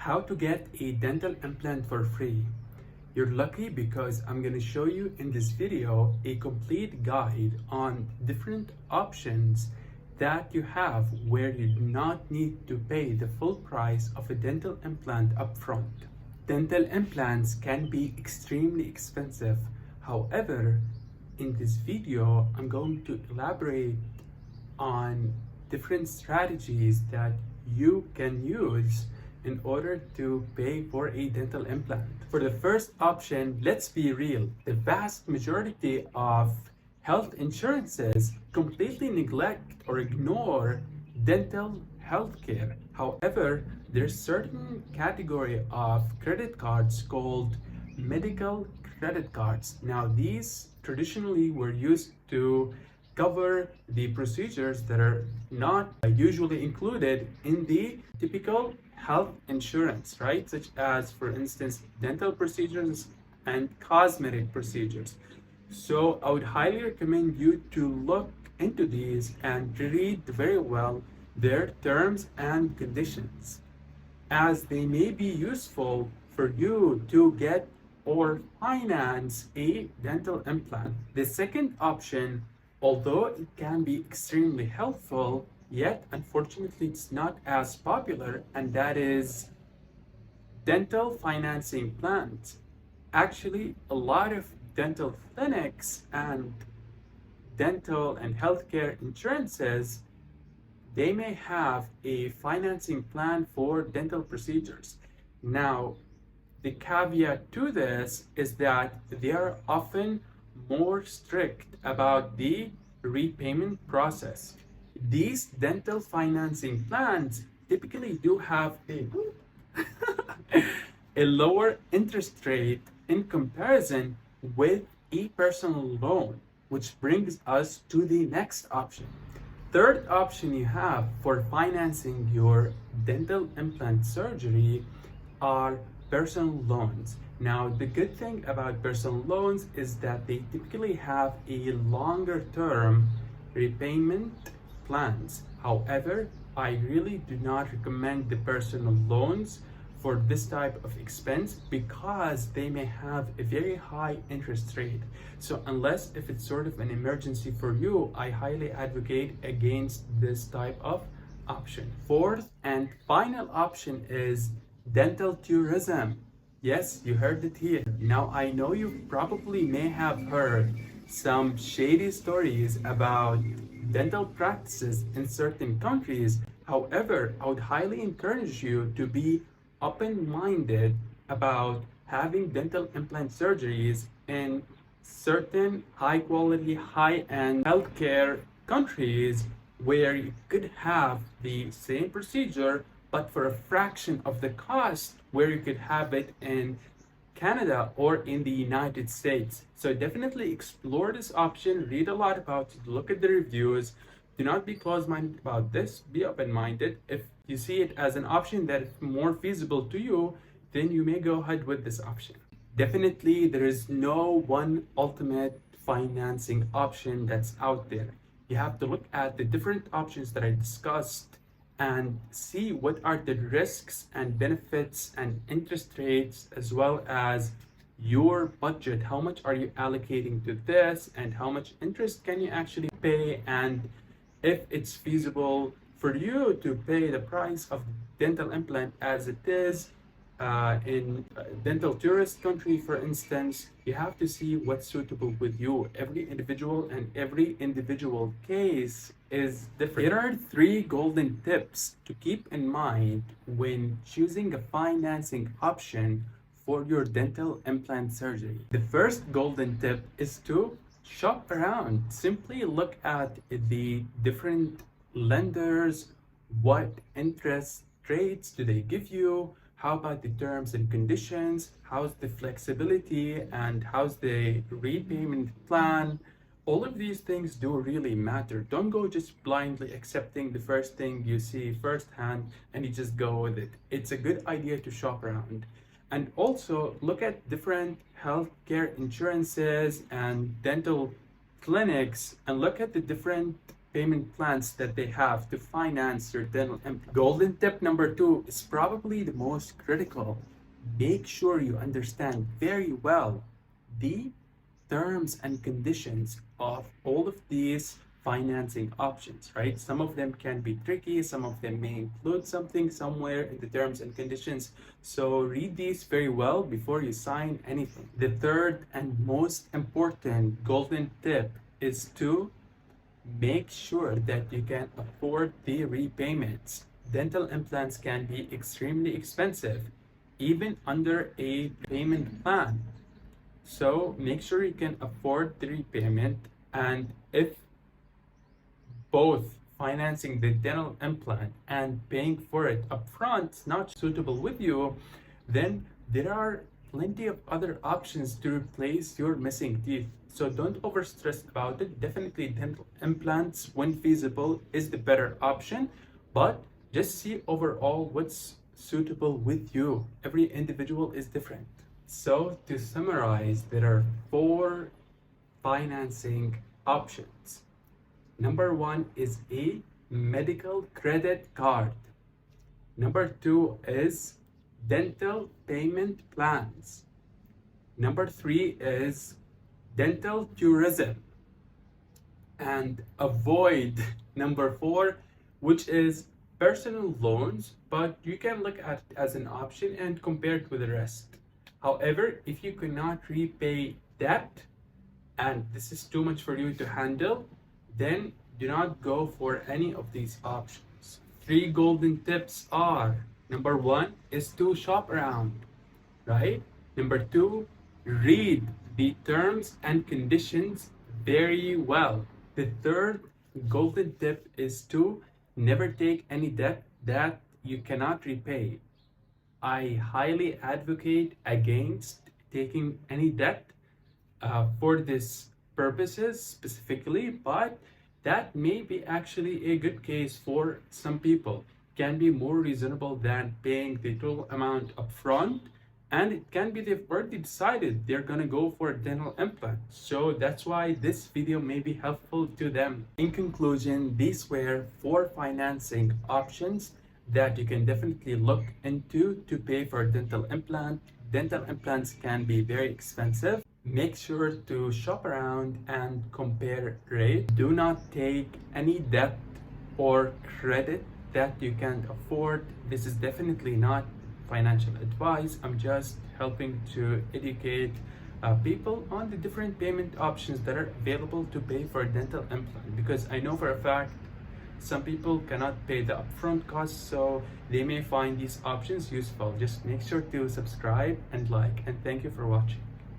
How to get a dental implant for free. You're lucky because I'm going to show you in this video a complete guide on different options that you have where you do not need to pay the full price of a dental implant upfront. Dental implants can be extremely expensive. However, in this video, I'm going to elaborate on different strategies that you can use in order to pay for a dental implant. For the first option, let's be real. The vast majority of health insurances completely neglect or ignore dental health care. However, there's certain category of credit cards called medical credit cards. Now, these traditionally were used to cover the procedures that are not usually included in the typical health insurance, right? Such as, for instance, dental procedures and cosmetic procedures. So I would highly recommend you to look into these and read very well their terms and conditions, as they may be useful for you to get or finance a dental implant. The second option, although it can be extremely helpful, yet unfortunately it's not as popular, and that is dental financing plans. Actually, a lot of dental clinics and dental and healthcare insurances, they may have a financing plan for dental procedures. Now, the caveat to this is that they are often more strict about the repayment process. These dental financing plans typically do have a lower interest rate in comparison with a personal loan, which brings us to the next option. Third option you have for financing your dental implant surgery are personal loans. Now, the good thing about personal loans is that they typically have a longer term repayment plans. However, I really do not recommend the personal loans for this type of expense because they may have a very high interest rate. So unless if it's sort of an emergency for you, I highly advocate against this type of option. Fourth and final option is dental tourism. Yes, you heard it here. Now, I know you probably may have heard some shady stories about dental practices in certain countries. However, I would highly encourage you to be open-minded about having dental implant surgeries in certain high-quality, high-end healthcare countries where you could have the same procedure but for a fraction of the cost where you could have it in Canada or in the United States. So definitely explore this option, read a lot about it, look at the reviews. Do not be closed-minded about this, be open-minded. If you see it as an option that is more feasible to you, then you may go ahead with this option. Definitely, there is no one ultimate financing option that's out there. You have to look at the different options that I discussed and see what are the risks and benefits and interest rates, as well as your budget. How much are you allocating to this and how much interest can you actually pay, and if it's feasible for you to pay the price of dental implant as it is in dental tourist country, for instance. You have to see what's suitable with you. Every individual and every individual case is different. There are 3 golden tips to keep in mind when choosing a financing option for your dental implant surgery. The first golden tip is to shop around. Simply look at the different lenders. What interest rates do they give you? How about the terms and conditions? How's the flexibility and how's the repayment plan? All of these things do really matter. Don't go just blindly accepting the first thing you see firsthand and you just go with it. It's a good idea to shop around. And also look at different healthcare insurances and dental clinics and look at the different payment plans that they have to finance your dental implant. Golden tip number 2 is probably the most critical. Make sure you understand very well the terms and conditions of all of these financing options, right? Some of them can be tricky, some of them may include something somewhere in the terms and conditions. So read these very well before you sign anything. The third and most important golden tip is to make sure that you can afford the repayments. Dental implants can be extremely expensive, even under a payment plan. So make sure you can afford the repayment, and if both financing the dental implant and paying for it upfront is not suitable with you, then there are plenty of other options to replace your missing teeth. So don't overstress about it. Definitely dental implants, when feasible, is the better option, but just see overall what's suitable with you. Every individual is different. So to summarize, there are 4 financing options. Number 1 is a medical credit card. Number 2 is dental payment plans. Number 3 is dental tourism. And avoid number 4, which is personal loans, but you can look at it as an option and compare it with the rest. However, if you cannot repay debt and this is too much for you to handle, then do not go for any of these options. 3 golden tips are: number 1 is to shop around, right? Number 2, read the terms and conditions very well. The third golden tip is to never take any debt that you cannot repay. I highly advocate against taking any debt for this purposes specifically, but that may be actually a good case for some people. Can be more reasonable than paying the total amount upfront, and it can be they've already decided they're gonna go for a dental implant. So that's why this video may be helpful to them. In conclusion, these were 4 financing options that you can definitely look into to pay for a dental implant. Dental implants can be very expensive. Make sure to shop around and compare rates. Do not take any debt or credit that you can't afford. This is definitely not financial advice. I'm just helping to educate people on the different payment options that are available to pay for a dental implant, because I know for a fact some people cannot pay the upfront costs, so they may find these options useful. Just make sure to subscribe and like, and thank you for watching.